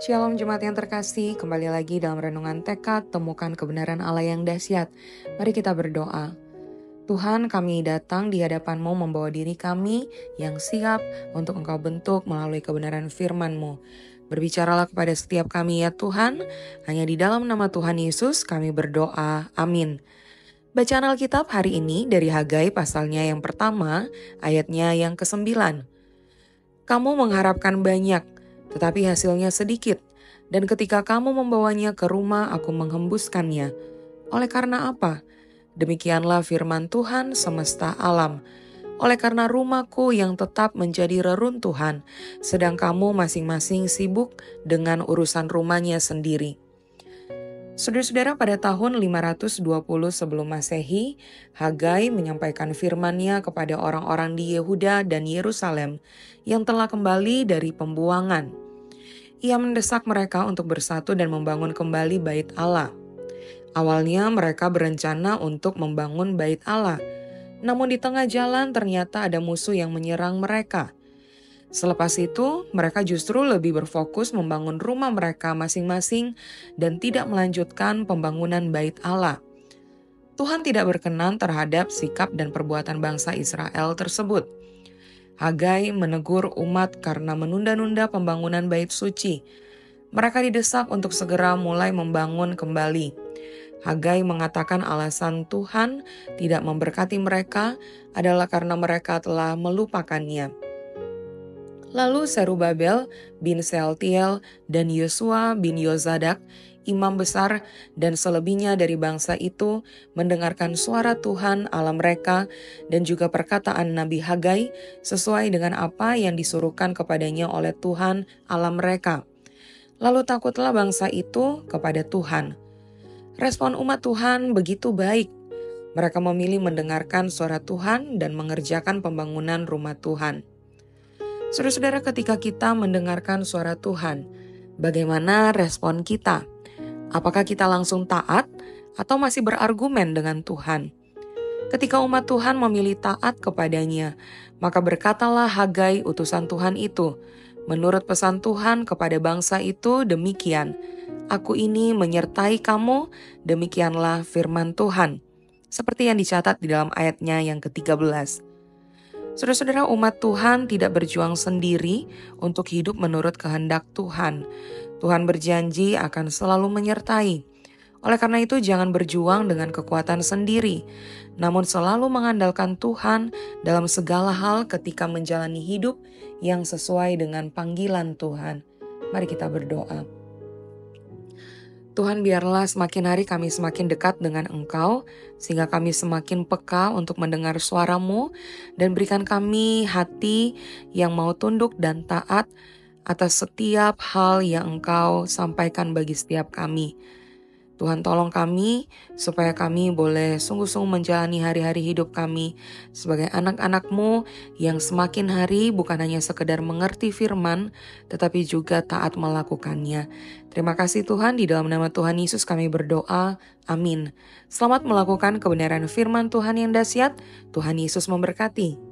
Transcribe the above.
Shalom Jemaat yang terkasih, kembali lagi dalam renungan tekad temukan kebenaran Allah yang dahsyat. Mari kita berdoa. Tuhan, kami datang di hadapan-Mu membawa diri kami yang siap untuk Engkau bentuk melalui kebenaran firman-Mu. Berbicaralah kepada setiap kami ya Tuhan, hanya di dalam nama Tuhan Yesus kami berdoa, amin. Bacaan Alkitab hari ini dari Hagai pasalnya yang pertama, ayatnya yang ke-9. Kamu mengharapkan banyak, tetapi hasilnya sedikit, dan ketika kamu membawanya ke rumah, aku menghembuskannya. Oleh karena apa? Demikianlah firman Tuhan semesta alam. Oleh karena rumahku yang tetap menjadi reruntuhan, sedang kamu masing-masing sibuk dengan urusan rumahnya sendiri. Saudara-saudara, pada tahun 520 sebelum Masehi, Hagai menyampaikan firman-Nya kepada orang-orang di Yehuda dan Yerusalem yang telah kembali dari pembuangan. Ia mendesak mereka untuk bersatu dan membangun kembali bait Allah. Awalnya mereka berencana untuk membangun bait Allah, namun di tengah jalan ternyata ada musuh yang menyerang mereka. Selepas itu, mereka justru lebih berfokus membangun rumah mereka masing-masing dan tidak melanjutkan pembangunan bait Allah. Tuhan tidak berkenan terhadap sikap dan perbuatan bangsa Israel tersebut. Hagai menegur umat karena menunda-nunda pembangunan bait suci. Mereka didesak untuk segera mulai membangun kembali. Hagai mengatakan alasan Tuhan tidak memberkati mereka adalah karena mereka telah melupakannya. Lalu Serubabel bin Sealtiel dan Yosua bin Yozadak, imam besar dan selebihnya dari bangsa itu mendengarkan suara Tuhan Allah mereka dan juga perkataan Nabi Hagai sesuai dengan apa yang disuruhkan kepadanya oleh Tuhan Allah mereka. Lalu takutlah bangsa itu kepada Tuhan. Respon umat Tuhan begitu baik. Mereka memilih mendengarkan suara Tuhan dan mengerjakan pembangunan rumah Tuhan. Saudara-saudara, ketika kita mendengarkan suara Tuhan, bagaimana respon kita? Apakah kita langsung taat atau masih berargumen dengan Tuhan? Ketika umat Tuhan memilih taat kepadanya, maka berkatalah Hagai utusan Tuhan itu, menurut pesan Tuhan kepada bangsa itu demikian, Aku ini menyertai kamu, demikianlah firman Tuhan. Seperti yang dicatat di dalam ayatnya yang ke-13. Saudara-saudara, umat Tuhan tidak berjuang sendiri untuk hidup menurut kehendak Tuhan. Tuhan berjanji akan selalu menyertai. Oleh karena itu, jangan berjuang dengan kekuatan sendiri, namun selalu mengandalkan Tuhan dalam segala hal ketika menjalani hidup yang sesuai dengan panggilan Tuhan. Mari kita berdoa. Tuhan, biarlah semakin hari kami semakin dekat dengan Engkau, sehingga kami semakin peka untuk mendengar suara-Mu, dan berikan kami hati yang mau tunduk dan taat atas setiap hal yang Engkau sampaikan bagi setiap kami. Tuhan, tolong kami supaya kami boleh sungguh-sungguh menjalani hari-hari hidup kami sebagai anak-anak-Mu yang semakin hari bukan hanya sekedar mengerti firman, tetapi juga taat melakukannya. Terima kasih Tuhan, di dalam nama Tuhan Yesus kami berdoa, amin. Selamat melakukan kebenaran firman Tuhan yang dahsyat, Tuhan Yesus memberkati.